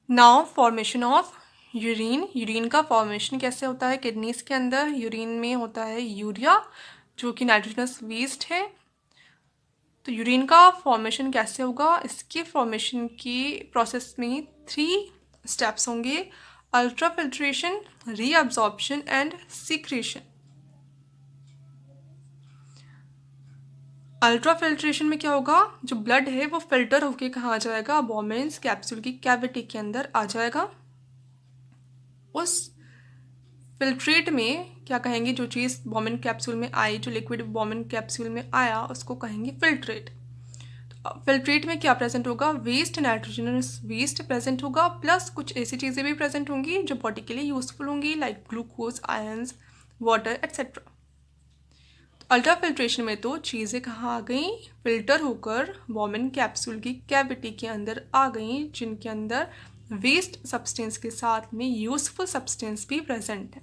Now formation of urine. Urine का formation कैसे होता है किडनीज के अंदर? यूरिन में होता है यूरिया जो कि नाइट्रोजनस वेस्ट है। तो यूरिन का फॉर्मेशन कैसे होगा? इसके फॉर्मेशन की प्रोसेस में 3 स्टेप्स होंगे: ultra filtration, reabsorption and secretion. Ultra filtration में क्या होगा? जो ब्लड है वो फिल्टर होके कहाँ आ जाएगा? बोमेन्स कैप्सूल की कैविटी के अंदर आ जाएगा। उस फिल्ट्रेट में क्या कहेंगे? जो चीज़ बोमेन कैप्सूल में आई, जो लिक्विड बोमेन कैप्सूल में आया, उसको कहेंगे फिल्ट्रेट। फिल्ट्रेट में क्या प्रेजेंट होगा? वेस्ट, नाइट्रोजनस वेस्ट प्रेजेंट होगा, प्लस कुछ ऐसी चीज़ें भी प्रेजेंट होंगी जो बॉडी के लिए यूजफुल होंगी, like glucose, ions, water etcetera. Ultra filtration में तो चीज़ें कहाँ आ गई? फिल्टर होकर बोमेन कैप्सूल की कैविटी के अंदर आ गई, जिनके अंदर वेस्ट सब्सटेंस के साथ में यूजफुल सब्सटेंस भी प्रेजेंट है।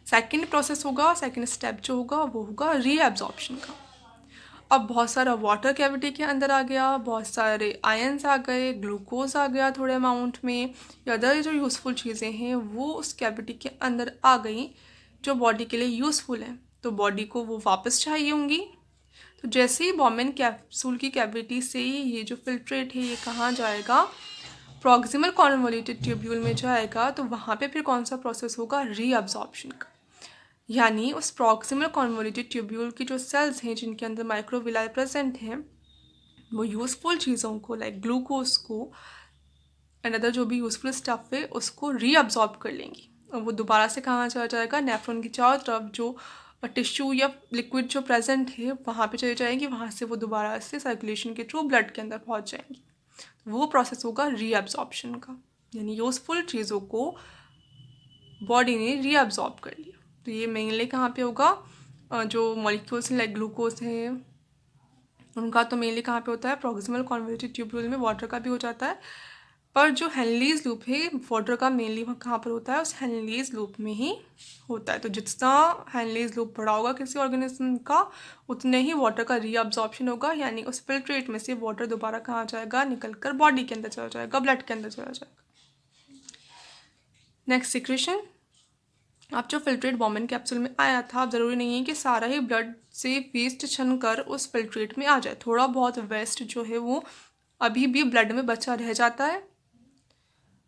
सेकेंड प्रोसेस होगा, सेकेंड स्टेप जो होगा वो होगा रीअब्जॉर्प्शन का। अब बहुत सारा वाटर कैविटी के अंदर आ गया, बहुत सारे आयंस आ गए, ग्लूकोज आ गया थोड़े अमाउंट में, या अदर जो यूज़फुल चीज़ें हैं वो उस कैविटी के अंदर आ गई जो बॉडी के लिए यूज़फुल है। तो बॉडी को वो वापस चाहिए होंगी। तो जैसे ही बोमेन कैप्सूल की कैविटी से ये जो फिल्ट्रेट है ये कहाँ जाएगा? प्रॉक्सिमल कॉन्वोल्यूटेड ट्यूब्यूल में जाएगा। तो वहाँ पे फिर कौन सा प्रोसेस होगा? रीअब्जॉर्प्शन का। यानी उस प्रॉक्सिमल कॉन्वोल्यूटेड ट्यूब्यूल की जो सेल्स हैं जिनके अंदर माइक्रोविलाई प्रेजेंट हैं, वो यूज़फुल चीज़ों को लाइक ग्लूकोज को एंड अदर जो भी यूज़फुल स्टफ है उसको रीअब्जॉर्ब कर लेंगी, और वो दोबारा से कहाँ चला जाएगा? नेफ्रॉन की चारों तरफ जो टिश्यू या लिक्विड जो प्रेजेंट है वहाँ पे चली जाएंगी, वहाँ से वो दोबारा से सर्कुलेशन के थ्रू ब्लड के अंदर पहुँच जाएंगी। वो प्रोसेस होगा रीअब्जॉर्प्शन का, यानी यूज़फुल चीज़ों को बॉडी ने रीअब्जॉर्ब कर लिया। तो ये मेनली कहाँ पे होगा? जो मॉलिक्यूल्स लाइक ग्लूकोज हैं उनका तो मेनली कहाँ पे होता है? प्रॉक्सिमल कॉन्वोल्यूटेड ट्यूब्यूल में। वाटर का भी हो जाता है, पर जो हेनलीज लूप है वाटर का मेनली कहाँ पर होता है? उस हेनलीज लूप में ही होता है। तो जितना हेनलीज लूप बड़ा होगा किसी ऑर्गेनिज्म का, उतने ही वाटर का रीअब्जॉर्प्शन होगा, यानी उस फिल्ट्रेट में से वाटर दोबारा कहाँ जाएगा? निकल कर बॉडी के अंदर चला जाएगा, ब्लड के अंदर चला जाएगा। Next secretion. अब जो फिल्ट्रेट बोमेन कैप्सूल में आया था, अब ज़रूरी नहीं है कि सारा ही ब्लड से वेस्ट छन कर उस फिल्ट्रेट में आ जाए। थोड़ा बहुत वेस्ट जो है वो अभी भी ब्लड में बचा रह जाता है।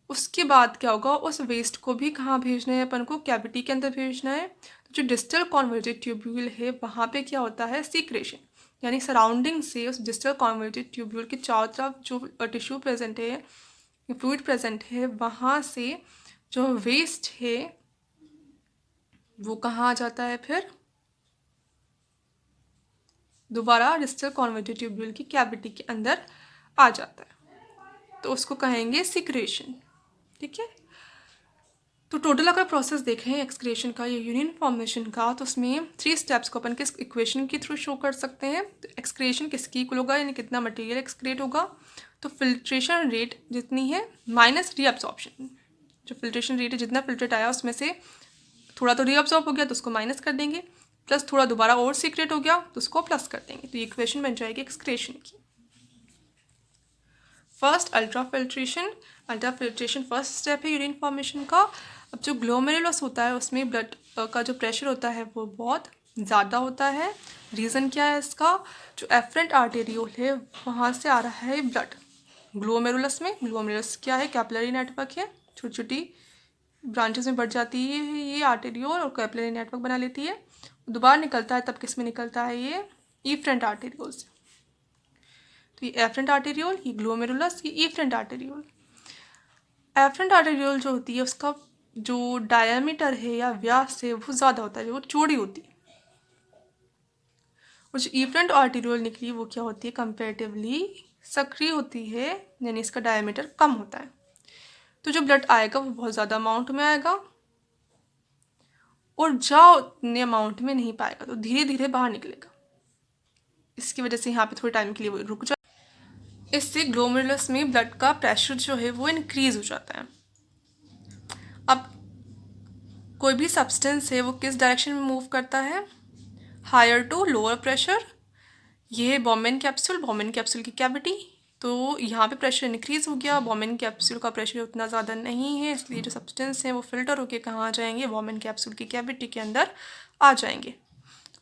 उसके बाद क्या होगा? उस वेस्ट को भी कहाँ भेजना है अपन को? कैविटी के अंदर भेजना है। तो जो डिस्टल कॉन्वोल्यूटेड ट्यूब्यूल है वहाँ पे क्या होता है? सीक्रेशन, यानी सराउंडिंग से उस डिस्टल कॉन्वोल्यूटेड ट्यूब्यूल के चारों तरफ जो टिश्यू प्रेजेंट है, फ्लूइड प्रेजेंट है, वहाँ से जो वेस्ट है वो कहाँ आ जाता है? फिर दोबारा डिस्टल कॉन्वोल्यूटेड ट्यूब्यूल की कैविटी के अंदर आ जाता है। तो उसको कहेंगे सीक्रेशन। ठीक है। तो टोटल अगर प्रोसेस देखें एक्सक्रीशन का या यूरिन फॉर्मेशन का, तो उसमें 3 स्टेप्स को अपन किस इक्वेशन के थ्रू शो कर सकते हैं? तो एक्सक्रीशन किसकी इक्वल होगा, यानी कितना मटेरियल एक्सक्रीट होगा? तो फिल्ट्रेशन रेट जितनी है माइनस रीअब्जॉर्प्शन। जो फिल्ट्रेशन रेट है, जितना फिल्ट्रेट आया उसमें से थोड़ा तो रीअब्जॉर्ब हो गया तो उसको माइनस कर देंगे, प्लस थोड़ा दोबारा और सीक्रेट हो गया तो उसको प्लस कर देंगे। तो ये इक्वेशन बन जाएगी एक्सक्रीशन की। First ultra filtration. Ultra filtration first step है यूरिन फॉर्मेशन का। अब जो ग्लोमेरुलस होता है उसमें ब्लड का जो प्रेशर होता है वो बहुत ज़्यादा होता है। रीज़न क्या है इसका? जो एफरेंट आर्टेरियोल है वहाँ से आ रहा है ब्लड ग्लोमेरुलस में। ग्लोमेरुलस क्या है? कैपिलरी नेटवर्क है, छोटी छोटी ब्रांचेस में बढ़ जाती है ये आर्टेरियोल और कैपिलरी नेटवर्क बना लेती है। दोबारा निकलता है तब किस में निकलता है? ये इफरेंट आर्टेरियोल से। तो ये एफरेंट आर्टेरियोल, ये ग्लोमेरुलस, ये इफरेंट आर्टेरियोल। एफरेंट आर्टेरियोल जो होती है उसका जो डायमीटर है या व्यास है वो ज़्यादा होता है, वो चौड़ी होती है। और जो इफरेंट आर्टेरियोल निकली वो क्या होती है? कंपेरेटिवली सक्रिय होती है, यानी इसका डायमीटर कम होता है। तो जो ब्लड आएगा वो बहुत ज़्यादा अमाउंट में आएगा, और जा उतने अमाउंट में नहीं पाएगा, तो धीरे धीरे बाहर निकलेगा। इसकी वजह से यहाँ पे थोड़े टाइम के लिए वो रुक जाए। इससे ग्लोमेरुलस में ब्लड का प्रेशर जो है वो इंक्रीज हो जाता है। अब कोई भी सब्सटेंस है वो किस डायरेक्शन में मूव करता है? Higher to lower pressure. ये है बोमेन कैप्सूल, बोमेन कैप्सूल की कैविटी, तो यहाँ पे प्रेशर इंक्रीज़ हो गया, बॉम्बिन कैप्सूल का प्रेशर उतना ज़्यादा नहीं है, इसलिए जो सब्सटेंस हैं वो फिल्टर होके कहाँ आ जाएंगे, बॉम्बिन कैप्सूल की कैविटी के अंदर आ जाएंगे।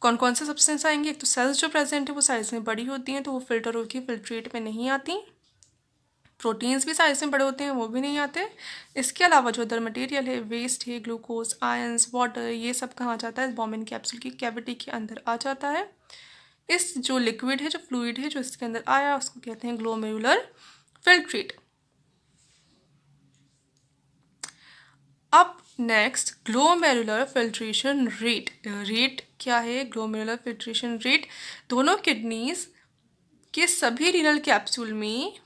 कौन कौन से सब्सटेंस आएंगे, एक तो सेल्स जो प्रेजेंट है वो साइज में बड़ी होती हैं तो वो फिल्टर होके फिल्ट्रेट में नहीं आती। प्रोटीन्स भी साइज में बड़े होते हैं, वो भी नहीं आते। इसके अलावा जो अदर मटेरियल है, वेस्ट है, ग्लूकोज, आयंस, वाटर, ये सब कहाँ जाता है, बॉम्बिन कैप्सूल की कैविटी के अंदर आ जाता है। इस जो लिक्विड है, जो फ्लूइड है जो इसके अंदर आया, उसको कहते हैं ग्लोमेरुलर फिल्ट्रेट। अब next glomerular filtration rate. Rate क्या है, ग्लोमेरुलर फिल्ट्रेशन रेट दोनों किडनीज के सभी रीनल कैप्सूल में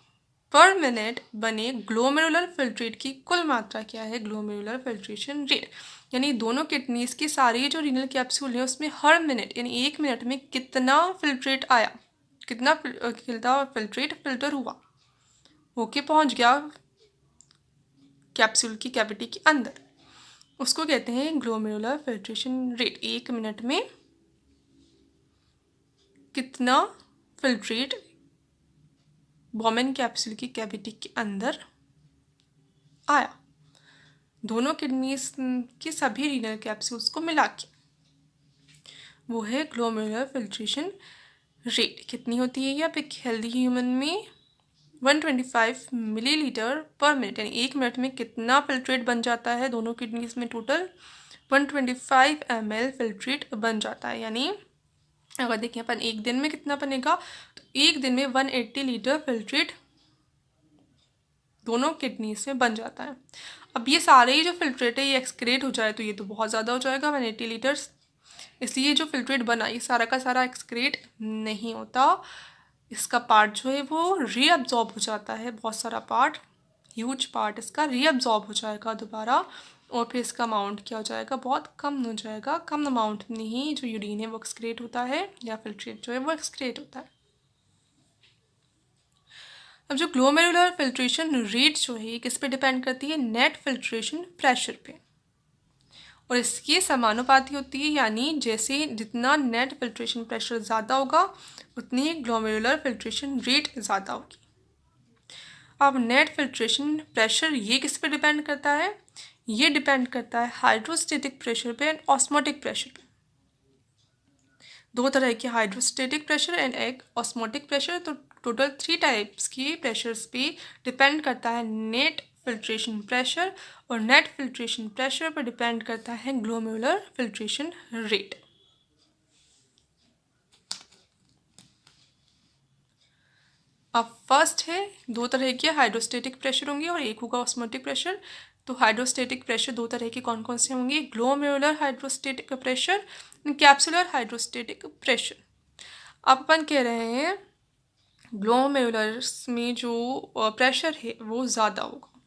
पर मिनट बने ग्लोमेरुलर फिल्ट्रेट की कुल मात्रा क्या है, ग्लोमेरुलर फिल्ट्रेशन रेट। यानी दोनों किडनीज की सारी जो रीनल कैप्सूल है उसमें हर मिनट यानी 1 मिनट में कितना फिल्ट्रेट आया, कितना फिल्ट्रेट फिल्टर हुआ, होके पहुंच गया कैप्सूल की कैविटी के अंदर, उसको कहते हैं ग्लोमेरुलर फिल्ट्रेशन रेट। 1 मिनट में कितना फिल्ट्रेट बॉम्बिन कैप्सूल की कैविटी के अंदर आया, दोनों किडनीज की सभी रीनल कैप्सूल्स को मिला के, वो है ग्लोमेरुलर फिल्ट्रेशन रेट। कितनी होती है ये, अब एक हेल्दी ह्यूमन में 125 मिलीलीटर पर मिनट, यानी 1 मिनट में कितना फिल्ट्रेट बन जाता है, दोनों किडनीज में टोटल 125 ml फिल्ट्रेट बन जाता है। यानी अगर देखें अपन एक दिन में कितना बनेगा, तो एक दिन में 180 लीटर फिल्ट्रेट दोनों किडनीज में बन जाता है। अब ये सारे ही जो फिल्ट्रेट है ये एक्सक्रेट हो जाए तो ये तो बहुत ज़्यादा हो जाएगा 180 लीटर्स, इसलिए जो फिल्ट्रेट बना ये सारा का सारा एक्सक्रेट नहीं होता, इसका पार्ट जो है वो रीअब्जॉर्ब हो जाता है, बहुत सारा पार्ट, ह्यूज पार्ट इसका रीअब्जॉर्ब हो जाएगा दोबारा, और फिर इसका अमाउंट क्या हो जाएगा, बहुत कम हो जाएगा, कम अमाउंट में ही जो यूरिन है वो एक्सक्रेट होता है या फिल्ट्रेट जो है वो एक्सक्रेट होता है। अब जो ग्लोमेरुलर फिल्ट्रेशन रेट जो है किस पे डिपेंड करती है, नेट फिल्ट्रेशन प्रेशर पे, और इसकी समानुपाती होती है, यानी जैसे जितना नेट फिल्ट्रेशन प्रेशर ज़्यादा होगा उतनी ही ग्लोमेरुलर फिल्ट्रेशन रेट ज़्यादा होगी। अब नेट फिल्ट्रेशन प्रेशर ये किस पे डिपेंड करता है, ये डिपेंड करता है हाइड्रोस्टेटिक प्रेशर पे एंड ऑस्मोटिक प्रेशर पे। दो तरह के हाइड्रोस्टेटिक प्रेशर एंड एक ऑस्मोटिक प्रेशर, तो टोटल 3 टाइप्स की प्रेशर्स पे डिपेंड करता है नेट फिल्ट्रेशन प्रेशर, और नेट फिल्ट्रेशन प्रेशर पर डिपेंड करता है ग्लोमेरुलर फिल्ट्रेशन रेट। अब फर्स्ट है, दो तरह के हाइड्रोस्टेटिक प्रेशर होंगे और एक होगा ऑस्मोटिक प्रेशर। तो हाइड्रोस्टेटिक प्रेशर दो तरह के कौन कौन से होंगे, glomerular hydrostatic pressure, capsular hydrostatic pressure. अब अपन कह रहे हैं ग्लोमेरुलर में जो प्रेशर है वो ज़्यादा होगा,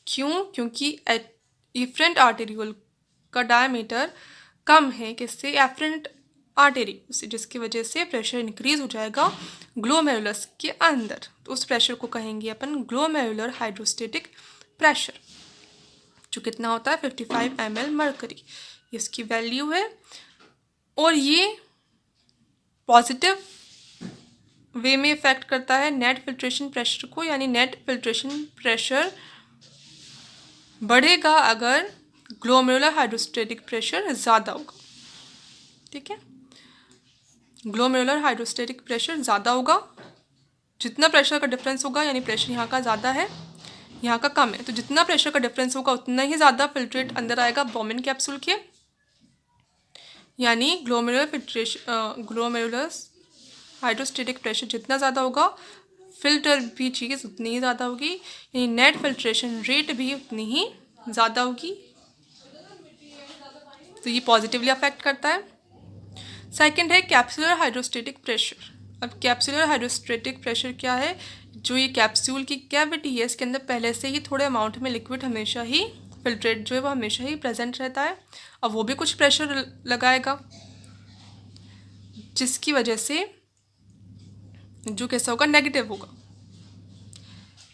क्यों, क्योंकि एफरेंट आर्टेरियोल का डायमीटर कम है, किससे, एफरेंट आर्टेरी से, जिसकी वजह से प्रेशर इंक्रीज हो जाएगा ग्लोमेरुलस के अंदर, तो उस प्रेशर को कहेंगे अपन ग्लोमेरुलर हाइड्रोस्टेटिक प्रेशर, जो कितना होता है 55 ml मर्करी, इसकी वैल्यू है। और ये पॉजिटिव वे में इफेक्ट करता है नेट फिल्ट्रेशन प्रेशर को, यानी नेट फिल्ट्रेशन प्रेशर बढ़ेगा अगर ग्लोमेरुलर हाइड्रोस्टेटिक प्रेशर ज़्यादा होगा। ठीक है, ग्लोमेरुलर हाइड्रोस्टेटिक प्रेशर ज़्यादा होगा, जितना प्रेशर का डिफरेंस होगा, यानी प्रेशर यहाँ का ज़्यादा है यहाँ का कम है, तो जितना प्रेशर का डिफरेंस होगा उतना ही ज़्यादा फिल्ट्रेट अंदर आएगा बॉम्बिन कैप्सूल के, यानी ग्लोमेरुलर हाइड्रोस्टेटिक प्रेशर जितना ज़्यादा होगा फिल्टर भी चीज़ उतनी ही ज़्यादा होगी, यानी नेट फिल्ट्रेशन रेट भी उतनी ही ज़्यादा होगी, तो ये पॉजिटिवली अफेक्ट करता है। सेकंड है कैप्सुलर हाइड्रोस्टेटिक प्रेशर। अब कैप्सुलर हाइड्रोस्टेटिक प्रेशर क्या है, जो ये कैप्सूल की कैविटी है इसके अंदर पहले से ही थोड़े अमाउंट में लिक्विड हमेशा ही फिल्ट्रेट जो है वो हमेशा ही प्रेजेंट रहता है, अब वो भी कुछ प्रेशर लगाएगा, जिसकी वजह से जो कैसा होगा, नेगेटिव होगा।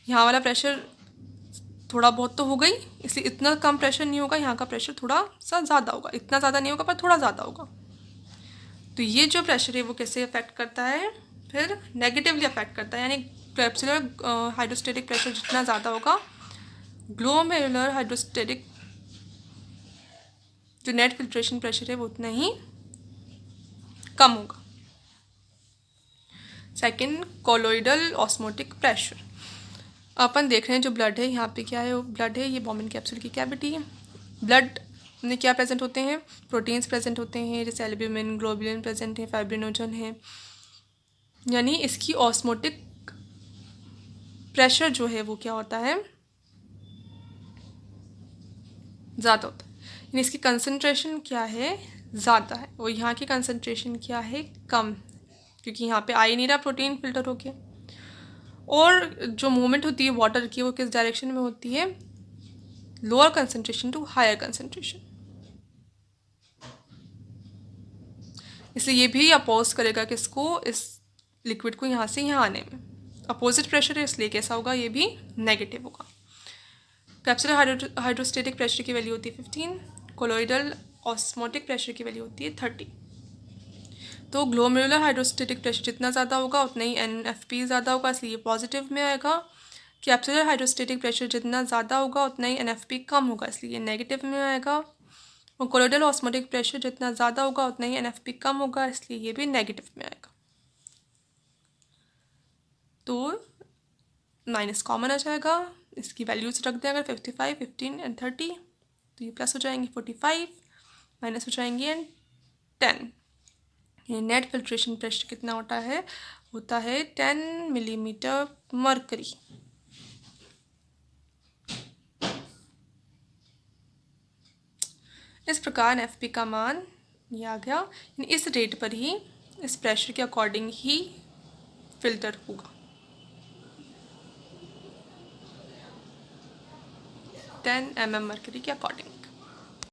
यहाँ वाला प्रेशर थोड़ा बहुत तो हो गई, इसलिए इतना कम प्रेशर नहीं होगा, यहाँ का प्रेशर थोड़ा सा ज़्यादा होगा, इतना ज़्यादा नहीं होगा पर थोड़ा ज़्यादा होगा। तो ये जो प्रेशर है वो कैसे अफेक्ट करता है फिर नेगेटिवली अफेक्ट करता है, यानी कैप्सुलर हाइड्रोस्टेटिक प्रेशर जितना ज़्यादा होगा, ग्लोमेरुलर हाइड्रोस्टेटिक जो नेट फिल्ट्रेशन प्रेशर है वो उतना ही कम होगा। Second, colloidal osmotic pressure. अपन देख रहे हैं जो ब्लड है, यहाँ पे क्या है, वो ब्लड है, ये बॉम्बिन कैप्सूल की कैविटी है। ब्लड में क्या प्रेजेंट होते हैं, प्रोटीन्स प्रेजेंट होते हैं, जैसे एल्ब्यूमिन, ग्लोबुलिन प्रेजेंट है, फाइब्रिनोजन है, यानी इसकी ऑस्मोटिक प्रेशर जो है वो क्या होता है, ज़्यादा होता है, यानी इसकी कंसंट्रेशन क्या है, ज़्यादा है, और यहाँ की कंसंट्रेशन क्या है, कम, क्योंकि यहाँ पे आ ही नहीं रहा प्रोटीन फिल्टर होके। और जो मूवमेंट होती है वाटर की वो किस डायरेक्शन में होती है, lower concentration to higher concentration, इसलिए ये भी अपोज करेगा किसको, इस लिक्विड को यहाँ से यहाँ आने में। अपोजिट प्रेशर है इसलिए कैसा होगा, ये भी नेगेटिव होगा। कैप्सुलर हाइड्रोस्टेटिक प्रेशर की वैल्यू होती है 15, कोलोइडल ऑस्मोटिक प्रेशर की वैल्यू होती है 30। तो ग्लोमेरुलर हाइड्रोस्टेटिक प्रेशर जितना ज़्यादा होगा उतना ही NFP ज़्यादा होगा, इसलिए पॉजिटिव में आएगा। कैप्सुलर हाइड्रोस्टेटिक प्रेशर जितना ज़्यादा होगा उतना ही NFP कम होगा, इसलिए नेगेटिव में आएगा। और कोलोइडल ऑस्मोटिक प्रेशर जितना ज़्यादा होगा उतना ही NFP कम होगा, इसलिए ये भी नेगेटिव में आएगा। तो माइनस कॉमन आ जाएगा, इसकी वैल्यूज रख दें अगर 55, 15 एंड 30, तो ये प्लस हो जाएंगी 45, माइनस हो जाएंगी एंड 10। ये नेट फिल्ट्रेशन प्रेशर कितना होता है 10 मिलीमीटर मरकरी। इस प्रकार NFP का मान ये आ गया, इस रेट पर ही, इस प्रेशर के अकॉर्डिंग ही फिल्टर होगा। 10 mm मरकरी के अकॉर्डिंग।